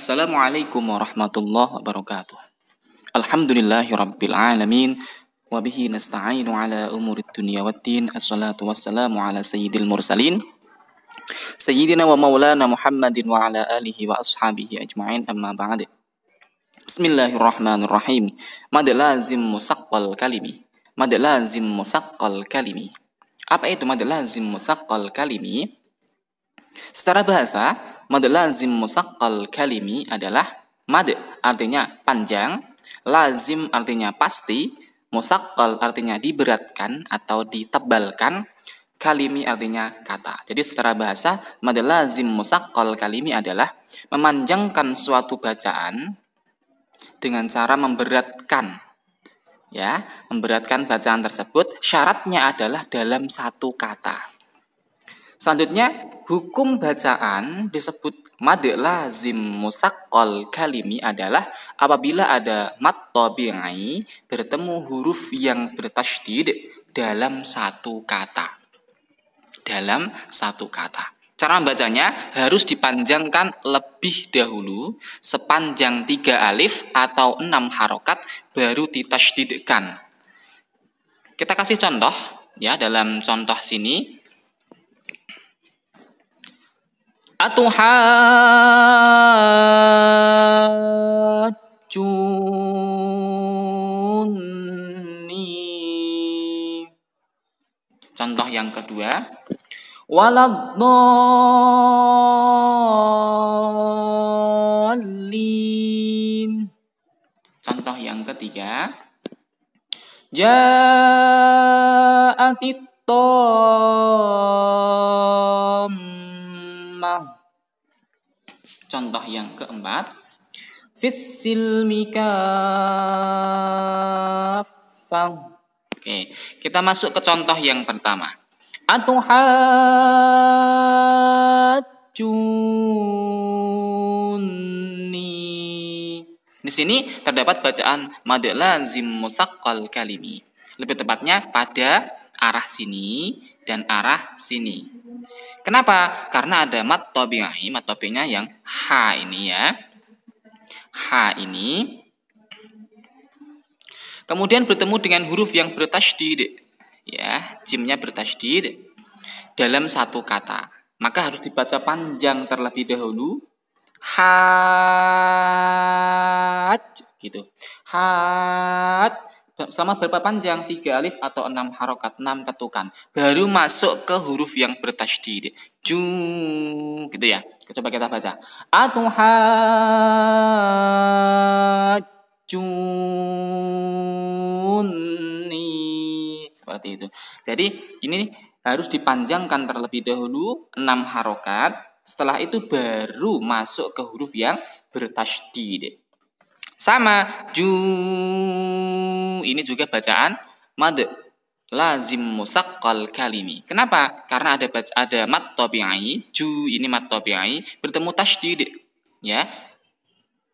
Assalamualaikum warahmatullahi wabarakatuh. Alhamdulillahirabbil alamin wa bihi nasta'inu ala umurid dunya waddin. Assalatu wassalamu ala sayyidil mursalin sayyidina wa maulana Muhammadin wa ala alihi wa ashabihi ajma'in, amma ba'd. Bismillahirrahmanirrahim. Mad lazim musaqqal kalimi. Mad lazim musaqqal kalimi. Apa itu mad lazim musaqqal kalimi? Secara bahasa, mad lazim musaqqal kalimi adalah mad artinya panjang, lazim artinya pasti, musaqqal artinya diberatkan atau ditebalkan, kalimi artinya kata. Jadi secara bahasa, mad lazim musaqqal kalimi adalah memanjangkan suatu bacaan dengan cara memberatkan. Ya, memberatkan bacaan tersebut, syaratnya adalah dalam satu kata. Selanjutnya, hukum bacaan disebut mad lazim musaqqal kalimi adalah apabila ada mad tabi'i bertemu huruf yang bertasydid dalam satu kata. Dalam satu kata. Cara membacanya harus dipanjangkan lebih dahulu sepanjang 3 alif atau 6 harokat baru ditasydidkan. Kita kasih contoh ya, dalam contoh sini atuhajjuni. Contoh yang kedua, waladdallin. Contoh yang ketiga, ja'atit tammah. Contoh yang keempat, fissilmi kaffah. Oke, kita masuk ke contoh yang pertama. Atuhajjuni. Di sini terdapat bacaan mad lazim musaqqal kalimi. Lebih tepatnya pada arah sini dan arah sini. Kenapa? Karena ada mad tabi'i, mad tabi'inya yang ha ini ya. Ha ini. Kemudian bertemu dengan huruf yang bertasydid. Ya, jimnya bertasydid dalam satu kata. Maka harus dibaca panjang terlebih dahulu. Haj gitu. Haj selama berapa panjang? 3 alif atau 6 harokat, 6 ketukan. Baru masuk ke huruf yang bertasydid. Ju gitu ya. Coba kita baca. Atuhajjuni. Seperti itu. Jadi ini harus dipanjangkan terlebih dahulu 6 harokat. Setelah itu baru masuk ke huruf yang bertasydid. Sama ju, ini juga bacaan mad lazim musaqqal kalimi. Kenapa? Karena ada mad tabi'i, ju ini mad tabi'i bertemu tasydid ya.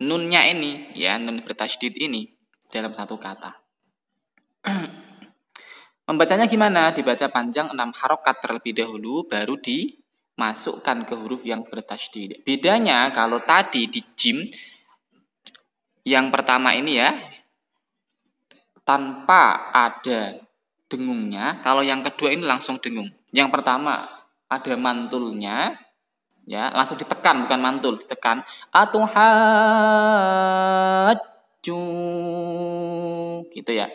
Nunnya ini ya, nun bertasydid ini dalam satu kata. Membacanya gimana? Dibaca panjang 6 harokat terlebih dahulu baru dimasukkan ke huruf yang bertasydid. Bedanya kalau tadi di jim yang pertama ini ya, tanpa ada dengungnya. Kalau yang kedua ini langsung dengung. Yang pertama ada mantulnya, ya langsung ditekan, bukan mantul, ditekan. Atuhajju, gitu ya.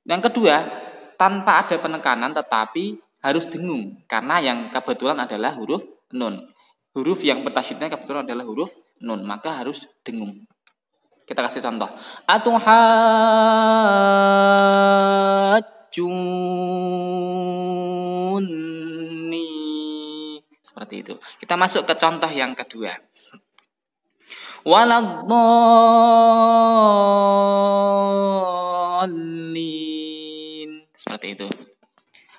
Yang kedua tanpa ada penekanan tetapi harus dengung karena yang kebetulan adalah huruf nun. Huruf yang bertasydidnya kebetulan adalah huruf nun, maka harus dengung. Kita kasih contoh. Atuhajjuni. Seperti itu. Kita masuk ke contoh yang kedua. Waladdallin. Seperti itu.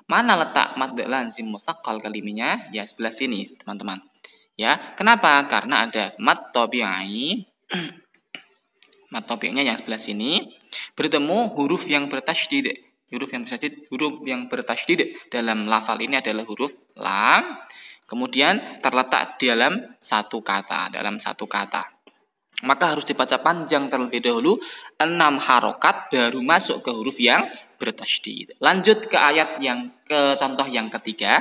Mana letak mad lazim musaqqal kaliminya? Ya, sebelah sini, teman-teman. Ya, kenapa? Karena ada mad tabi'i. Mad tabi'nya yang sebelah sini bertemu huruf yang bertasydid. Huruf yang bertasydid dalam lafal ini adalah huruf lam. Kemudian terletak dalam satu kata, maka harus dibaca panjang terlebih dahulu 6 harokat baru masuk ke huruf yang bertasydid. Lanjut ke ayat yang ke contoh yang ketiga.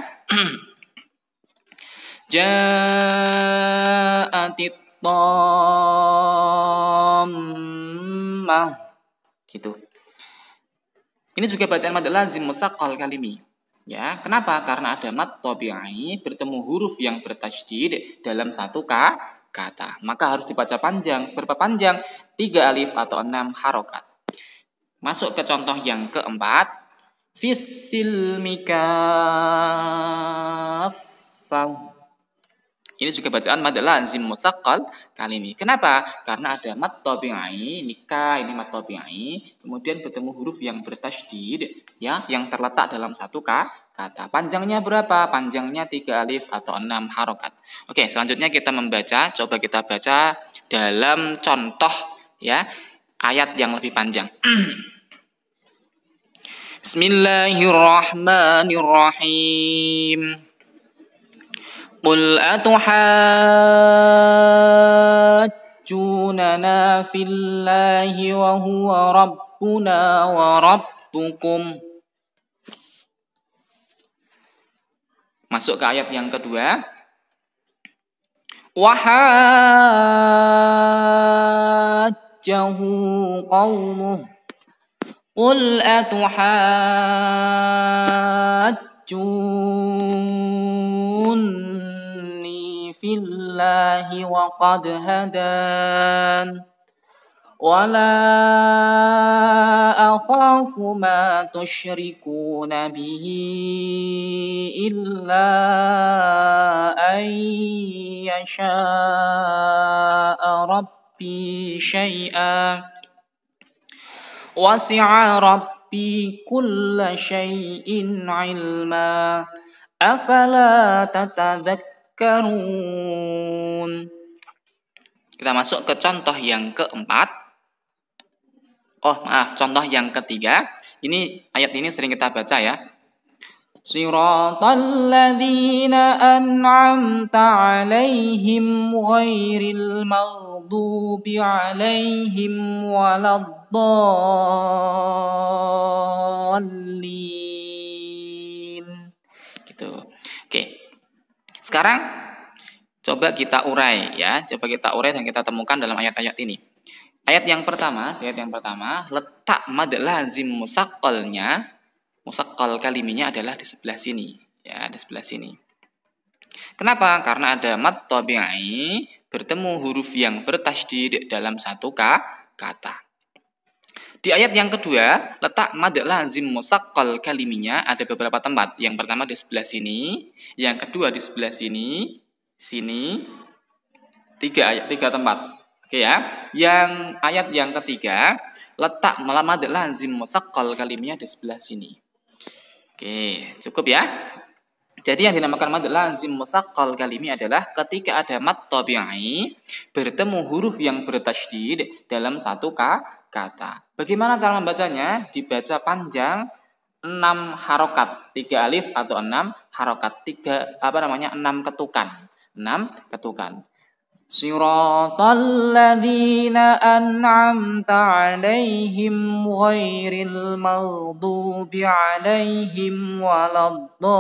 Ja'atit dhammah. Gitu. Ini juga bacaan mad lazim musaqqal kalimi. Ya, kenapa? Karena ada mad tabi'i bertemu huruf yang bertasydid dalam satu kata. Maka harus dibaca panjang. Seberapa panjang? 3 alif atau 6 harokat. Masuk ke contoh yang keempat. Fis-silmi kaffah. Ini juga bacaan mad lazim musaqqal kalimi. Kenapa? Karena ada mad tabi'i, nikah ini mad tabi'i, kemudian bertemu huruf yang bertasydid ya, yang terletak dalam satu kata. Panjangnya berapa? Panjangnya 3 alif atau 6 harokat. Oke, selanjutnya kita membaca, coba kita baca dalam contoh ya, ayat yang lebih panjang. Bismillahirrahmanirrahim. Qul atuhajjunana fillahi wa huwa rabbuna wa rabbukum. Masuk ke ayat yang kedua. Wa hajjahu qaumuh. Qul atuhajjunni fillahi wa qad hadan wa la akhafu ma tusyrikuna bihi illa an yasha'a rabbi syai'an wasi'a rabbi kulla syai'in ilma afala tatadhakkarun. Kita masuk ke contoh yang keempat. Contoh yang ketiga. Ini ayat ini sering kita baca ya. Siratal ladzina an'amta 'alaihim ghairil maghdubi 'alaihim waladdallin. Gitu. Oke. Sekarang coba kita urai ya. Coba kita urai dan kita temukan dalam ayat-ayat ini. Ayat yang pertama, letak mad lazim musaqqalnya, musaqqal kaliminya adalah di sebelah sini, ya, di sebelah sini. Kenapa? Karena ada mad tabi'i bertemu huruf yang bertasydid dalam satu kata. Di ayat yang kedua, letak mad lazim musaqqal kaliminya ada beberapa tempat. Yang pertama di sebelah sini, yang kedua di sebelah sini, tiga tempat. Oke ya. Yang ayat yang ketiga, letak mad lazim musaqqal kaliminya di sebelah sini. Oke, cukup ya. Jadi yang dinamakan mad lazim musaqqal kalimi adalah ketika ada mad tabi'i bertemu huruf yang bertasydid dalam satu kata. Bagaimana cara membacanya? Dibaca panjang 6 harokat, 3 alif atau 6 harokat, 6 ketukan. 6 ketukan. Siratal ladzina an'amta 'alaihim ghairil maghdubi 'alaihim waladdallin.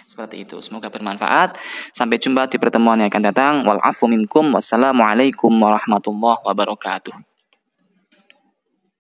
Seperti itu. Semoga bermanfaat. Sampai jumpa di pertemuan yang akan datang. Wal 'afwu minkum. Wassalamualaikum warahmatullahi wabarakatuh.